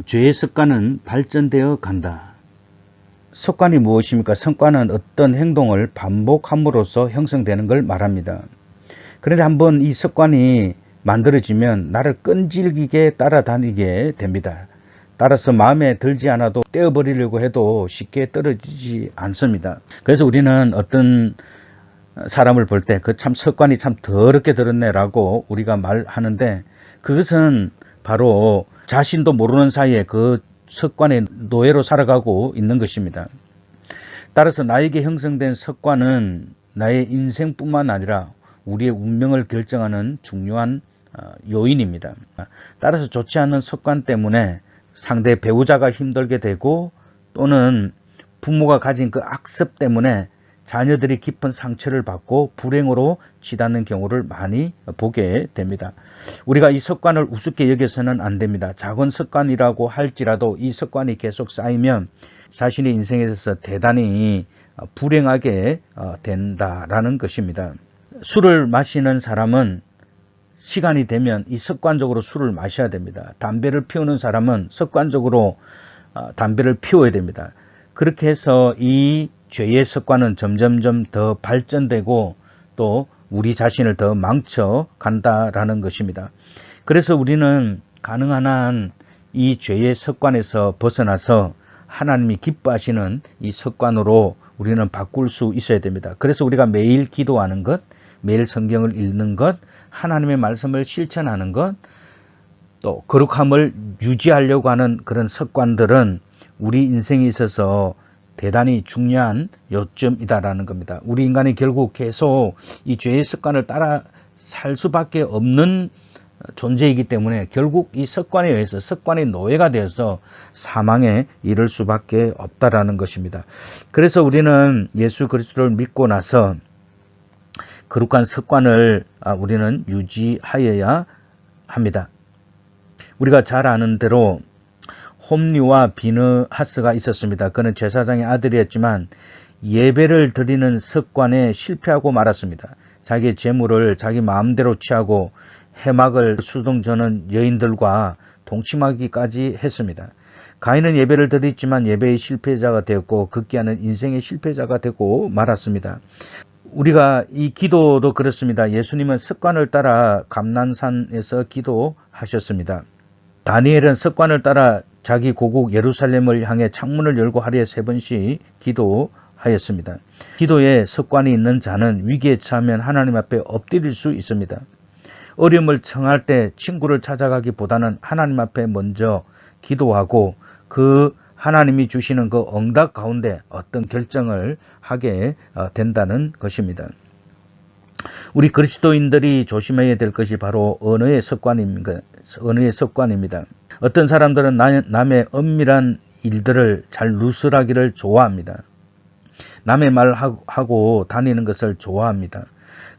죄의 습관은 발전되어 간다. 습관이 무엇입니까? 습관은 어떤 행동을 반복함으로써 형성되는 걸 말합니다. 그런데 한번 이 습관이 만들어지면 나를 끈질기게 따라다니게 됩니다. 따라서 마음에 들지 않아도 떼어버리려고 해도 쉽게 떨어지지 않습니다. 그래서 우리는 어떤 사람을 볼 때 그 참 습관이 참 더럽게 들었네라고 우리가 말하는데, 그것은 바로 자신도 모르는 사이에 그 습관의 노예로 살아가고 있는 것입니다. 따라서 나에게 형성된 습관은 나의 인생뿐만 아니라 우리의 운명을 결정하는 중요한 요인입니다. 따라서 좋지 않은 습관 때문에 상대 배우자가 힘들게 되고, 또는 부모가 가진 그 악습 때문에 자녀들이 깊은 상처를 받고 불행으로 치닫는 경우를 많이 보게 됩니다. 우리가 이 습관을 우습게 여겨서는 안 됩니다. 작은 습관이라고 할지라도 이 습관이 계속 쌓이면 자신의 인생에 있어서 대단히 불행하게 된다라는 것입니다. 술을 마시는 사람은 시간이 되면 이 습관적으로 술을 마셔야 됩니다. 담배를 피우는 사람은 습관적으로 담배를 피워야 됩니다. 그렇게 해서 이 죄의 습관은 점점점 더 발전되고 또 우리 자신을 더 망쳐간다라는 것입니다. 그래서 우리는 가능한 한 이 죄의 습관에서 벗어나서 하나님이 기뻐하시는 이 습관으로 우리는 바꿀 수 있어야 됩니다. 그래서 우리가 매일 기도하는 것, 매일 성경을 읽는 것, 하나님의 말씀을 실천하는 것, 또 거룩함을 유지하려고 하는 그런 습관들은 우리 인생에 있어서 대단히 중요한 요점이다라는 겁니다. 우리 인간이 결국 계속 이 죄의 습관을 따라 살 수밖에 없는 존재이기 때문에 결국 이 습관에 의해서 습관의 노예가 되어서 사망에 이를 수밖에 없다라는 것입니다. 그래서 우리는 예수 그리스도를 믿고 나서 거룩한 습관을 우리는 유지하여야 합니다. 우리가 잘 아는 대로 홈리와 비느하스가 있었습니다. 그는 제사장의 아들이었지만 예배를 드리는 습관에 실패하고 말았습니다. 자기의 재물을 자기 마음대로 취하고 해막을 수동저는 여인들과 동침하기까지 했습니다. 가인은 예배를 드렸지만 예배의 실패자가 되었고 극기하는 인생의 실패자가 되고 말았습니다. 우리가 이 기도도 그렇습니다. 예수님은 습관을 따라 감난산에서 기도하셨습니다. 다니엘은 습관을 따라 자기 고국 예루살렘을 향해 창문을 열고 하루에 3번씩 기도하였습니다. 기도에 습관이 있는 자는 위기에 처하면 하나님 앞에 엎드릴 수 있습니다. 어려움을 청할 때 친구를 찾아가기보다는 하나님 앞에 먼저 기도하고 그 하나님이 주시는 그 응답 가운데 어떤 결정을 하게 된다는 것입니다. 우리 그리스도인들이 조심해야 될 것이 바로 언어의 습관입니다. 어떤 사람들은 남의 엄밀한 일들을 잘 누설하기를 좋아합니다. 남의 말하고 다니는 것을 좋아합니다.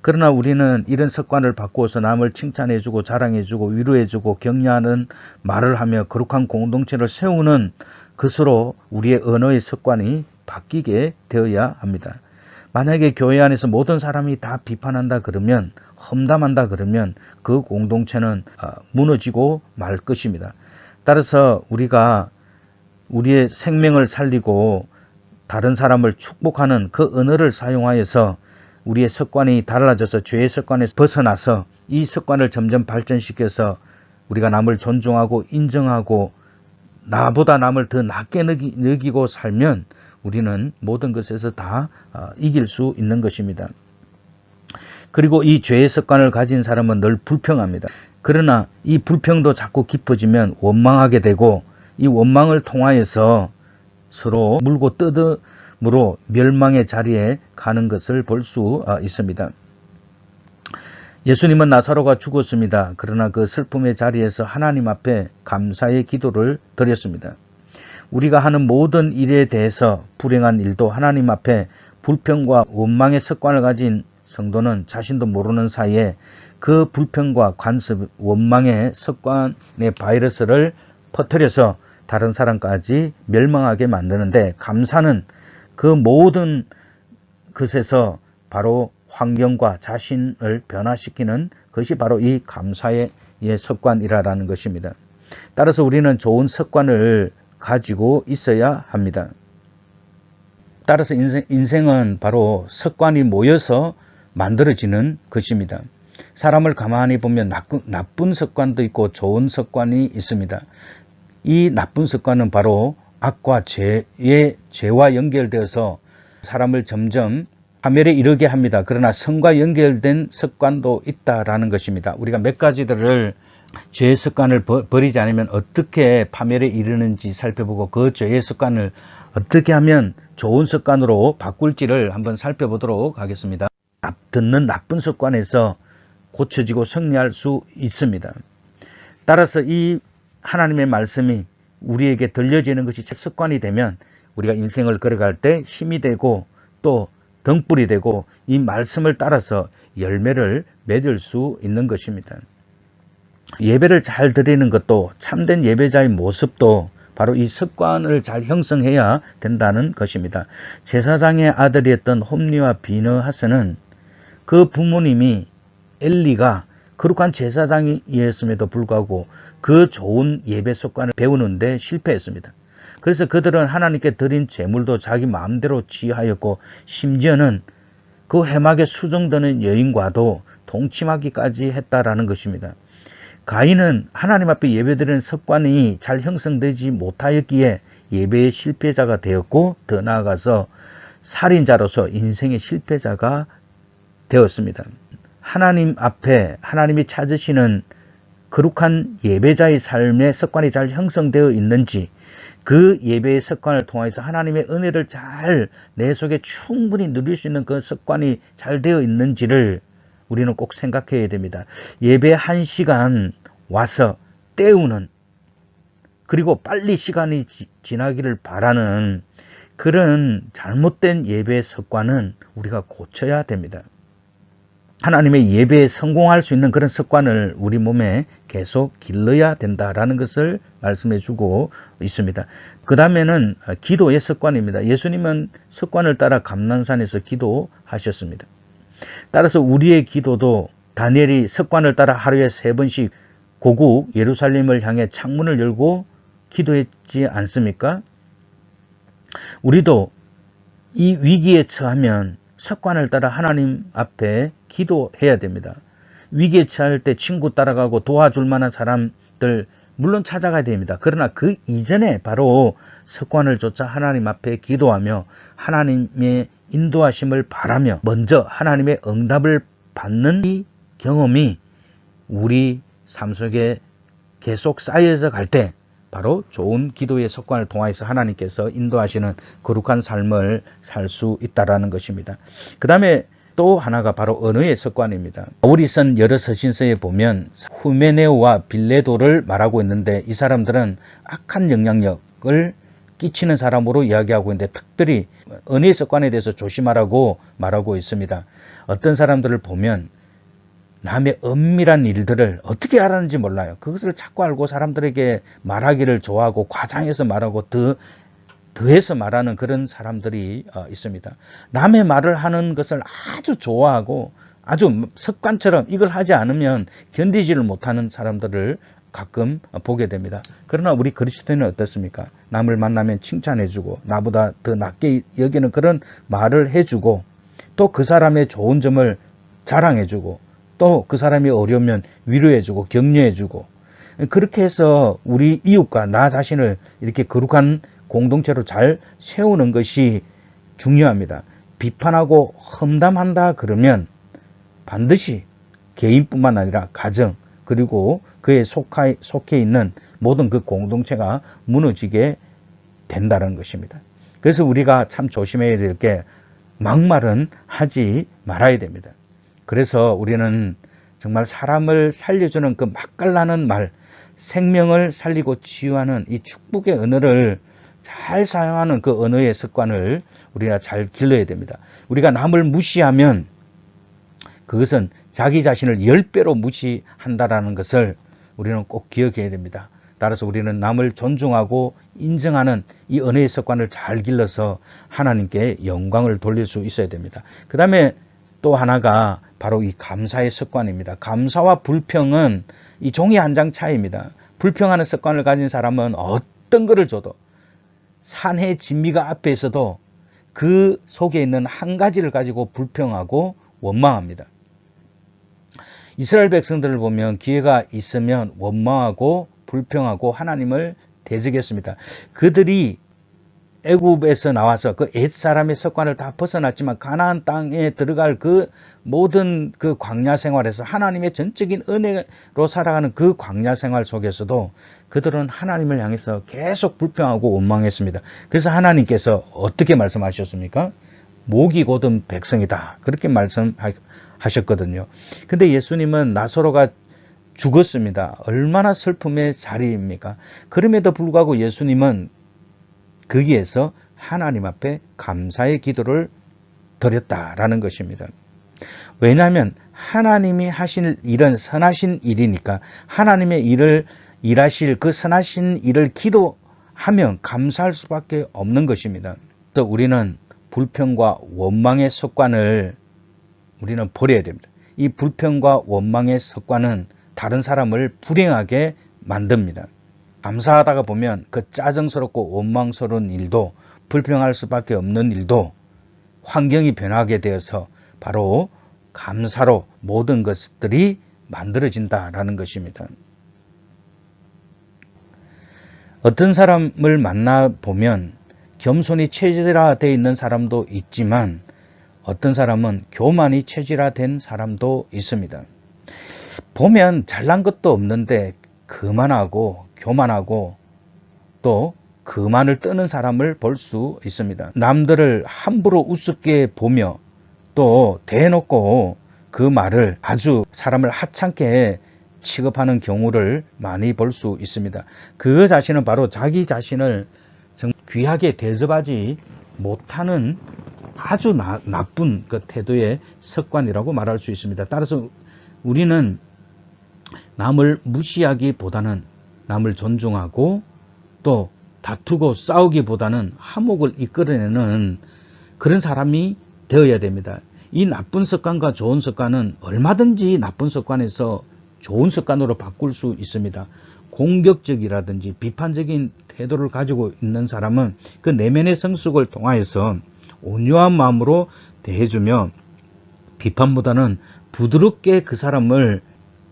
그러나 우리는 이런 습관을 바꾸어서 남을 칭찬해주고 자랑해주고 위로해주고 격려하는 말을 하며 거룩한 공동체를 세우는 것으로 우리의 언어의 습관이 바뀌게 되어야 합니다. 만약에 교회 안에서 모든 사람이 다 비판한다 그러면, 험담한다 그러면 그 공동체는 무너지고 말 것입니다. 따라서 우리가 우리의 생명을 살리고 다른 사람을 축복하는 그 언어를 사용하여서 우리의 습관이 달라져서 죄의 습관에서 벗어나서 이 습관을 점점 발전시켜서 우리가 남을 존중하고 인정하고 나보다 남을 더 낮게 느끼고 살면 우리는 모든 것에서 다 이길 수 있는 것입니다. 그리고 이 죄의 습관을 가진 사람은 늘 불평합니다. 그러나 이 불평도 자꾸 깊어지면 원망하게 되고 이 원망을 통하여서 서로 물고 뜯음으로 멸망의 자리에 가는 것을 볼 수 있습니다. 예수님은 나사로가 죽었습니다. 그러나 그 슬픔의 자리에서 하나님 앞에 감사의 기도를 드렸습니다. 우리가 하는 모든 일에 대해서 불행한 일도 하나님 앞에 불평과 원망의 습관을 가진 성도는 자신도 모르는 사이에 그 불평과 관습, 원망의 습관의 바이러스를 퍼뜨려서 다른 사람까지 멸망하게 만드는데, 감사는 그 모든 것에서 바로 환경과 자신을 변화시키는 것이 바로 이 감사의 습관이라는 것입니다. 따라서 우리는 좋은 습관을 가지고 있어야 합니다. 따라서 인생은 바로 습관이 모여서 만들어지는 것입니다. 사람을 가만히 보면 나쁜 습관도 있고 좋은 습관이 있습니다. 이 나쁜 습관은 바로 악과 죄와 연결되어서 사람을 점점 파멸에 이르게 합니다. 그러나 성과 연결된 습관도 있다라는 것입니다. 우리가 몇 가지들을 죄의 습관을 버리지 않으면 어떻게 파멸에 이르는지 살펴보고 그 죄의 습관을 어떻게 하면 좋은 습관으로 바꿀지를 한번 살펴보도록 하겠습니다. 듣는 나쁜 습관에서 고쳐지고 승리할 수 있습니다. 따라서 이 하나님의 말씀이 우리에게 들려지는 것이 습관이 되면 우리가 인생을 걸어갈 때 힘이 되고 또 등불이 되고 이 말씀을 따라서 열매를 맺을 수 있는 것입니다. 예배를 잘 드리는 것도 참된 예배자의 모습도 바로 이 습관을 잘 형성해야 된다는 것입니다. 제사장의 아들이었던 홈리와 비느하스는 그 부모님이 엘리가 거룩한 제사장이었음에도 불구하고 그 좋은 예배 습관을 배우는데 실패했습니다. 그래서 그들은 하나님께 드린 제물도 자기 마음대로 취하였고 심지어는 그 해막에 수정되는 여인과도 동침하기까지 했다라는 것입니다. 가인은 하나님 앞에 예배드리는 습관이 잘 형성되지 못하였기에 예배의 실패자가 되었고 더 나아가서 살인자로서 인생의 실패자가 되었습니다. 하나님 앞에 하나님이 찾으시는 거룩한 예배자의 삶의 습관이 잘 형성되어 있는지 그 예배의 습관을 통해서 하나님의 은혜를 잘 내 속에 충분히 누릴 수 있는 그 습관이 잘 되어 있는지를 우리는 꼭 생각해야 됩니다. 예배 1시간 와서 때우는 그리고 빨리 시간이 지나기를 바라는 그런 잘못된 예배의 습관은 우리가 고쳐야 됩니다. 하나님의 예배에 성공할 수 있는 그런 습관을 우리 몸에 계속 길러야 된다라는 것을 말씀해 주고 있습니다. 그 다음에는 기도의 습관입니다. 예수님은 습관을 따라 감난산에서 기도하셨습니다. 따라서 우리의 기도도 다니엘이 습관을 따라 하루에 3번씩 고국 예루살렘을 향해 창문을 열고 기도했지 않습니까? 우리도 이 위기에 처하면 습관을 따라 하나님 앞에 기도해야 됩니다. 위기에 처할 때 친구 따라가고 도와줄 만한 사람들 물론 찾아가야 됩니다. 그러나 그 이전에 바로 습관을 쫓아 하나님 앞에 기도하며 하나님의 인도하심을 바라며 먼저 하나님의 응답을 받는 이 경험이 우리 삶 속에 계속 쌓여서 갈 때 바로 좋은 기도의 습관을 통해서 하나님께서 인도하시는 거룩한 삶을 살 수 있다는 것입니다. 그 다음에 또 하나가 바로 언어의 습관입니다. 바울이 쓴 여러 서신서에 보면 후메네오와 빌레도를 말하고 있는데 이 사람들은 악한 영향력을 끼치는 사람으로 이야기하고 있는데 특별히 언어의 습관에 대해서 조심하라고 말하고 있습니다. 어떤 사람들을 보면 남의 은밀한 일들을 어떻게 알았는지 몰라요. 그것을 자꾸 알고 사람들에게 말하기를 좋아하고 과장해서 말하고 더해서 말하는 그런 사람들이 있습니다. 남의 말을 하는 것을 아주 좋아하고 아주 습관처럼 이걸 하지 않으면 견디지를 못하는 사람들을 가끔 보게 됩니다. 그러나 우리 그리스도인은 어떻습니까? 남을 만나면 칭찬해주고 나보다 더 낫게 여기는 그런 말을 해주고 또 그 사람의 좋은 점을 자랑해주고 또 그 사람이 어려우면 위로해주고 격려해주고 그렇게 해서 우리 이웃과 나 자신을 이렇게 거룩한 공동체로 잘 세우는 것이 중요합니다. 비판하고 험담한다 그러면 반드시 개인뿐만 아니라 가정 그리고 그에 속해 있는 모든 그 공동체가 무너지게 된다는 것입니다. 그래서 우리가 참 조심해야 될 게 막말은 하지 말아야 됩니다. 그래서 우리는 정말 사람을 살려주는 그 맛깔나는 말, 생명을 살리고 치유하는 이 축복의 언어를 잘 사용하는 그 언어의 습관을 우리가 잘 길러야 됩니다. 우리가 남을 무시하면 그것은 자기 자신을 10배로 무시한다라는 것을 우리는 꼭 기억해야 됩니다. 따라서 우리는 남을 존중하고 인정하는 이 언어의 습관을 잘 길러서 하나님께 영광을 돌릴 수 있어야 됩니다. 그 다음에 또 하나가 바로 이 감사의 습관입니다. 감사와 불평은 이 종이 한 장 차이입니다. 불평하는 습관을 가진 사람은 어떤 것을 줘도 산의 진미가 앞에 있어도 그 속에 있는 한 가지를 가지고 불평하고 원망합니다. 이스라엘 백성들을 보면 기회가 있으면 원망하고 불평하고 하나님을 대적했습니다. 그들이 애굽에서 나와서 그 옛사람의 습관을 다 벗어났지만 가나안 땅에 들어갈 그 모든 그 광야 생활에서 하나님의 전적인 은혜로 살아가는 그 광야 생활 속에서도 그들은 하나님을 향해서 계속 불평하고 원망했습니다. 그래서 하나님께서 어떻게 말씀하셨습니까? 목이 곧은 백성이다. 그렇게 말씀하셨거든요. 근데 예수님은 나사로가 죽었습니다. 얼마나 슬픔의 자리입니까? 그럼에도 불구하고 예수님은 거기에서 하나님 앞에 감사의 기도를 드렸다라는 것입니다. 왜냐하면 하나님이 하실 일은 선하신 일이니까 하나님의 일을 일하실 그 선하신 일을 기도하면 감사할 수밖에 없는 것입니다. 그래서 우리는 불평과 원망의 습관을 우리는 버려야 됩니다. 이 불평과 원망의 습관은 다른 사람을 불행하게 만듭니다. 감사하다가 보면 그 짜증스럽고 원망스러운 일도 불평할 수밖에 없는 일도 환경이 변하게 되어서 바로 감사로 모든 것들이 만들어진다라는 것입니다. 어떤 사람을 만나보면 겸손이 체질화되어 있는 사람도 있지만 어떤 사람은 교만이 체질화된 사람도 있습니다. 보면 잘난 것도 없는데 거만하고 교만하고 또 거만을 떠는 사람을 볼 수 있습니다. 남들을 함부로 우습게 보며 또 대놓고 그 말을 아주 사람을 하찮게 취급하는 경우를 많이 볼 수 있습니다. 그 자신은 바로 자기 자신을 귀하게 대접하지 못하는 아주 나쁜 그 태도의 습관이라고 말할 수 있습니다. 따라서 우리는 남을 무시하기보다는 남을 존중하고 또 다투고 싸우기보다는 화목을 이끌어내는 그런 사람이 되어야 됩니다. 이 나쁜 습관과 좋은 습관은 얼마든지 나쁜 습관에서 좋은 습관으로 바꿀 수 있습니다. 공격적이라든지 비판적인 태도를 가지고 있는 사람은 그 내면의 성숙을 통하여서 온유한 마음으로 대해주며 비판보다는 부드럽게 그 사람을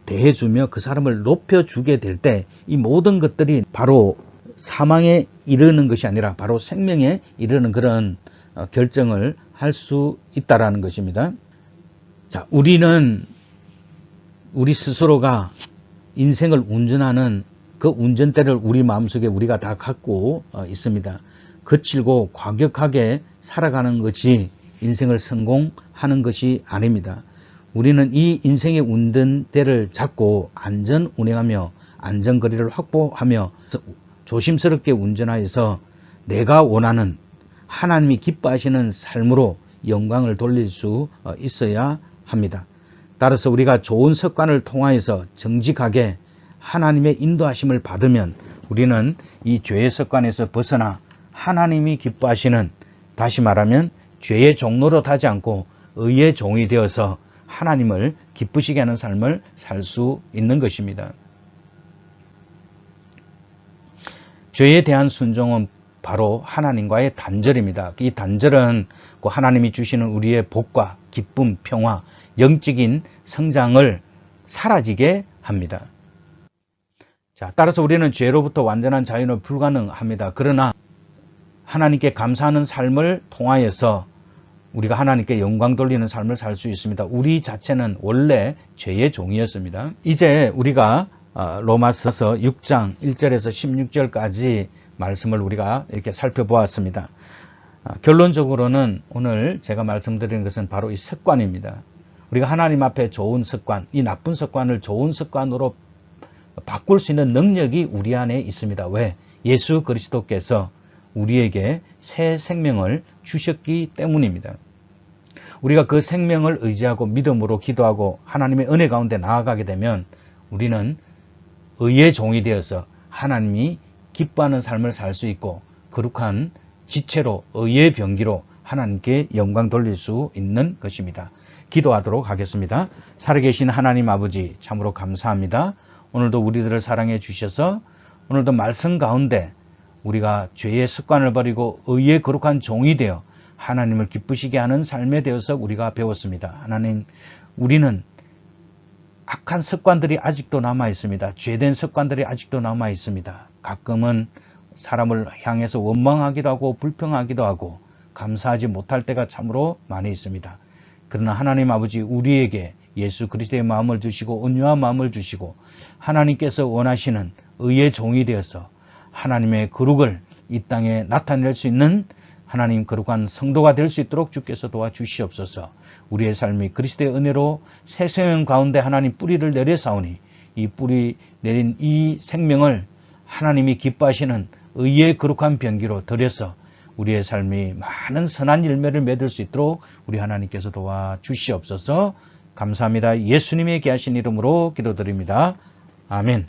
대해주며 그 사람을 높여주게 될 때 이 모든 것들이 바로 사망에 이르는 것이 아니라 바로 생명에 이르는 그런 결정을 할 수 있다라는 것입니다. 자, 우리는 우리 스스로가 인생을 운전하는 그 운전대를 우리 마음속에 우리가 다 갖고 있습니다. 거칠고 과격하게 살아가는 것이 인생을 성공하는 것이 아닙니다. 우리는 이 인생의 운전대를 잡고 안전 운행하며 안전거리를 확보하며 조심스럽게 운전하여서 내가 원하는 하나님이 기뻐하시는 삶으로 영광을 돌릴 수 있어야 합니다. 따라서 우리가 좋은 습관을 통하여서 정직하게 하나님의 인도하심을 받으면 우리는 이 죄의 습관에서 벗어나 하나님이 기뻐하시는, 다시 말하면 죄의 종노릇 하지 않고 의의 종이 되어서 하나님을 기쁘시게 하는 삶을 살 수 있는 것입니다. 죄에 대한 순종은 바로 하나님과의 단절입니다. 이 단절은 하나님이 주시는 우리의 복과 기쁨, 평화, 영적인 성장을 사라지게 합니다. 자, 따라서 우리는 죄로부터 완전한 자유는 불가능합니다. 그러나 하나님께 감사하는 삶을 통하여서 우리가 하나님께 영광 돌리는 삶을 살 수 있습니다. 우리 자체는 원래 죄의 종이었습니다. 이제 우리가 로마서 6장 1절에서 16절까지 말씀을 우리가 이렇게 살펴보았습니다. 결론적으로는 오늘 제가 말씀드리는 것은 바로 이 습관입니다. 우리가 하나님 앞에 좋은 습관, 이 나쁜 습관을 좋은 습관으로 바꿀 수 있는 능력이 우리 안에 있습니다. 왜? 예수 그리스도께서 우리에게 새 생명을 주셨기 때문입니다. 우리가 그 생명을 의지하고 믿음으로 기도하고 하나님의 은혜 가운데 나아가게 되면 우리는 의의 종이 되어서 하나님이 기뻐하는 삶을 살 수 있고 거룩한 지체로 의의 병기로 하나님께 영광 돌릴 수 있는 것입니다. 기도하도록 하겠습니다. 살아계신 하나님 아버지, 참으로 감사합니다. 오늘도 우리들을 사랑해 주셔서 오늘도 말씀 가운데 우리가 죄의 습관을 버리고 의의 거룩한 종이 되어 하나님을 기쁘시게 하는 삶에 대해서 우리가 배웠습니다. 하나님, 우리는 악한 습관들이 아직도 남아 있습니다. 죄된 습관들이 아직도 남아 있습니다. 가끔은 사람을 향해서 원망하기도 하고 불평하기도 하고 감사하지 못할 때가 참으로 많이 있습니다. 그러나 하나님 아버지 우리에게 예수 그리스도의 마음을 주시고 온유한 마음을 주시고 하나님께서 원하시는 의의 종이 되어서 하나님의 거룩을 이 땅에 나타낼 수 있는 하나님 거룩한 성도가 될 수 있도록 주께서 도와주시옵소서. 우리의 삶이 그리스도의 은혜로 새 생명 가운데 하나님 뿌리를 내려사오니 이 뿌리 내린 이 생명을 하나님이 기뻐하시는 의의 거룩한 병기로 들여서 우리의 삶이 많은 선한 열매를 맺을 수 있도록 우리 하나님께서 도와주시옵소서. 감사합니다. 예수님의 귀하신 이름으로 기도드립니다. 아멘.